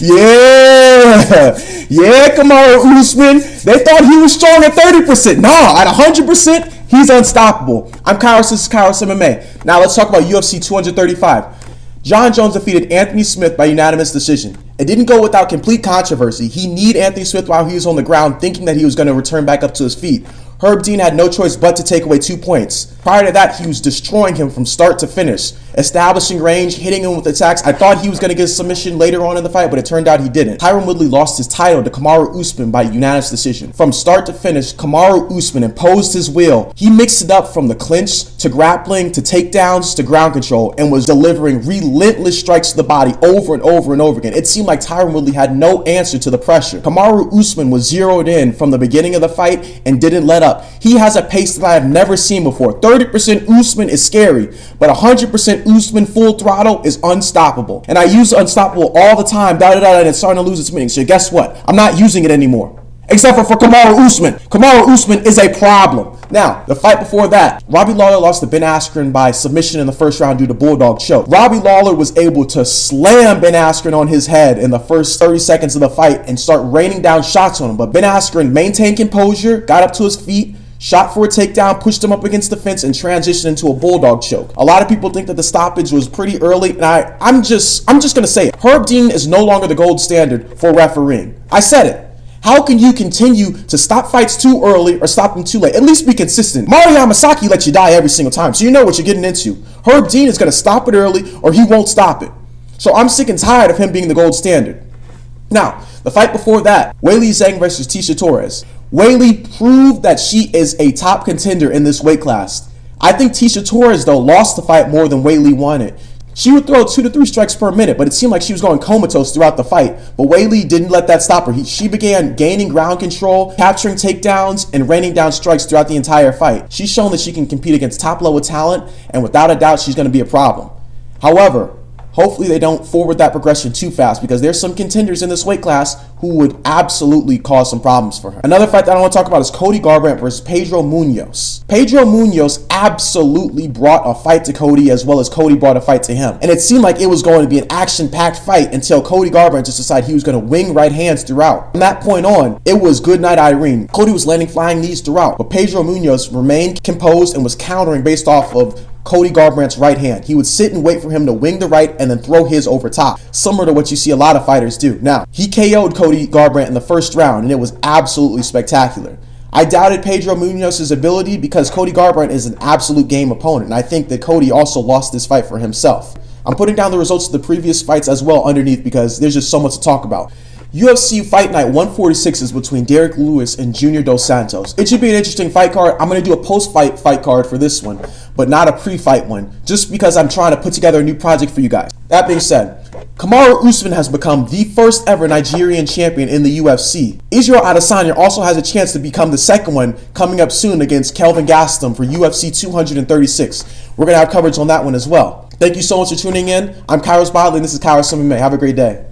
Yeah, yeah, Kamaru Usman. They thought he was strong at 30%. Nah, at 100%, he's unstoppable. I'm Kairos, this is Kairos MMA. Now let's talk about UFC 235. Jon Jones defeated Anthony Smith by unanimous decision. It didn't go without complete controversy. He kneed Anthony Smith while he was on the ground, thinking that he was going to return back up to his feet. Herb Dean had no choice but to take away 2 points. Prior to that, he was destroying him from start to finish, establishing range, hitting him with attacks. I thought he was going to get a submission later on in the fight, but it turned out he didn't. Tyron Woodley lost his title to Kamaru Usman by unanimous decision. From start to finish, Kamaru Usman imposed his will. He mixed it up from the clinch to grappling to takedowns to ground control and was delivering relentless strikes to the body over and over and over again. It seemed like Tyron Woodley had no answer to the pressure. Kamaru Usman was zeroed in from the beginning of the fight and didn't let up. He has a pace that I have never seen before. 30% Usman is scary, but 100% Usman full throttle is unstoppable. And I use unstoppable all the time, and it's starting to lose its meaning. So guess what? I'm not using it anymore. Except for Kamaru Usman. Kamaru Usman is a problem. Now, the fight before that, Robbie Lawler lost to Ben Askren by submission in the first round due to Bulldog choke. Robbie Lawler was able to slam Ben Askren on his head in the first 30 seconds of the fight and start raining down shots on him. But Ben Askren maintained composure, got up to his feet, shot for a takedown, pushed him up against the fence, and transitioned into a Bulldog choke. A lot of people think that the stoppage was pretty early, and I'm just gonna say it. Herb Dean is no longer the gold standard for refereeing. I said it. How can you continue to stop fights too early or stop them too late? At least be consistent. Mario Yamasaki lets you die every single time, so you know what you're getting into. Herb Dean is gonna stop it early or he won't stop it. So I'm sick and tired of him being the gold standard. Now, the fight before that, Weili Zhang versus Tecia Torres. Weili proved that she is a top contender in this weight class. I think Tecia Torres, though, lost the fight more than Weili won it. She would throw 2 to 3 strikes per minute, but it seemed like she was going comatose throughout the fight. But Weili didn't let that stop her. She began gaining ground control, capturing takedowns, and raining down strikes throughout the entire fight. She's shown that she can compete against top-level talent, and without a doubt, she's going to be a problem. However, hopefully they don't forward that progression too fast because there's some contenders in this weight class who would absolutely cause some problems for her. Another fight that I want to talk about is Cody Garbrandt versus Pedro Munhoz. Pedro Munhoz absolutely brought a fight to Cody as well as Cody brought a fight to him. And it seemed like it was going to be an action-packed fight until Cody Garbrandt just decided he was going to wing right hands throughout. From that point on, it was good night Irene. Cody was landing flying knees throughout, but Pedro Munhoz remained composed and was countering based off of Cody Garbrandt's right hand. He would sit and wait for him to wing the right and then throw his over top, similar to what you see a lot of fighters do. Now, he KO'd Cody Garbrandt in the first round, and it was absolutely spectacular. I doubted Pedro Munhoz's ability because Cody Garbrandt is an absolute game opponent, and I think that Cody also lost this fight for himself. I'm putting down the results of the previous fights as well underneath because there's just so much to talk about. UFC Fight Night 146 is between Derek Lewis and Junior Dos Santos. It should be an interesting fight card. I'm going to do a post-fight fight card for this one, but not a pre-fight one, just because I'm trying to put together a new project for you guys. That being said, Kamaru Usman has become the first ever Nigerian champion in the UFC. Israel Adesanya also has a chance to become the second one coming up soon against Kelvin Gastelum for UFC 236. We're going to have coverage on that one as well. Thank you so much for tuning in. I'm Kairos Bodley, and this is Kairos MMA. Have a great day.